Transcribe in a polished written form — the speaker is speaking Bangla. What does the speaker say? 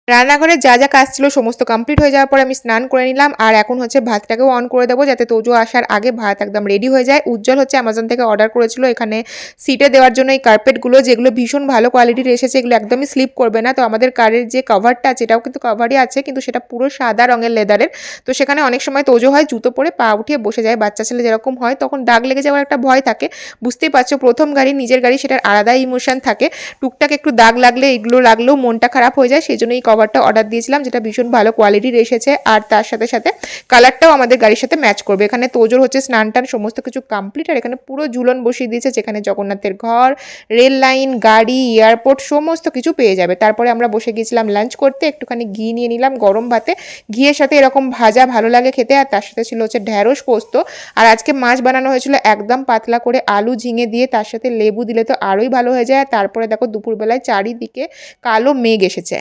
রান্নাঘরে যা যা কাজ ছিল সমস্ত কমপ্লিট হয়ে যাওয়ার পরে আমি স্নান করে নিলাম। আর এখন হচ্ছে ভাতটাকেও অন করে দেবো যাতে তোজো আসার আগে ভাত একদম রেডি হয়ে যায়। উজ্জ্বল হচ্ছে অ্যামাজন থেকে অর্ডার করেছিল এখানে সিটে দেওয়ার জন্য এই কার্পেটগুলো, যেগুলো ভীষণ ভালো কোয়ালিটির এসেছে। এগুলো একদমই স্লিপ করবে না। তো আমাদের কারের যে কভারটা আছে এটাও কিন্তু কভারই আছে, কিন্তু সেটা পুরো সাদা রঙের লেদারের। তো সেখানে অনেক সময় তোজো হয় জুতো পরে পা উঠিয়ে বসে যায়, বাচ্চা ছেলে যেরকম হয়, তখন দাগ লেগে যাওয়ার একটা ভয় থাকে। বুঝতেই পারছো, প্রথম গাড়ি, নিজের গাড়ি, সেটার আলাদাই ইমোশন থাকে। টুকটাক একটু দাগ লাগলে, এগুলো লাগলেও মনটা খারাপ হয়ে যায়। সেই জন্য এই কভারটা অর্ডার দিয়েছিলাম, যেটা ভীষণ ভালো কোয়ালিটির এসেছে। আর তার সাথে সাথে কালারটাও আমাদের গাড়ির সাথে ম্যাচ করবে। এখানে তোজোর হচ্ছে স্নান টান সমস্ত কিছু কমপ্লিট। আর এখানে পুরো ঝুলন বসিয়ে দিয়েছে, যেখানে জগন্নাথের ঘর, রেল লাইন, গাড়ি, এয়ারপোর্ট সমস্ত কিছু পেয়ে যাবে। তারপরে আমরা বসে গিয়েছিলাম লাঞ্চ করতে। একটুখানি ঘি নিয়ে নিলাম গরম ভাতে, ঘিয়ের সাথে এরকম ভাজা ভালো লাগে খেতে। আর তার সাথে ছিল হচ্ছে ঢ্যাঁড়স পোস্ত। আর আজকে মাছ বানানো হয়েছিল একদম পাতলা করে আলু ঝিঙে দিয়ে, তার সাথে লেবু দিলে তো আরোই ভালো হয়ে যায়। আর তারপরে দেখো দুপুরবেলায় চারিদিকে কালো মেঘ এসেছে।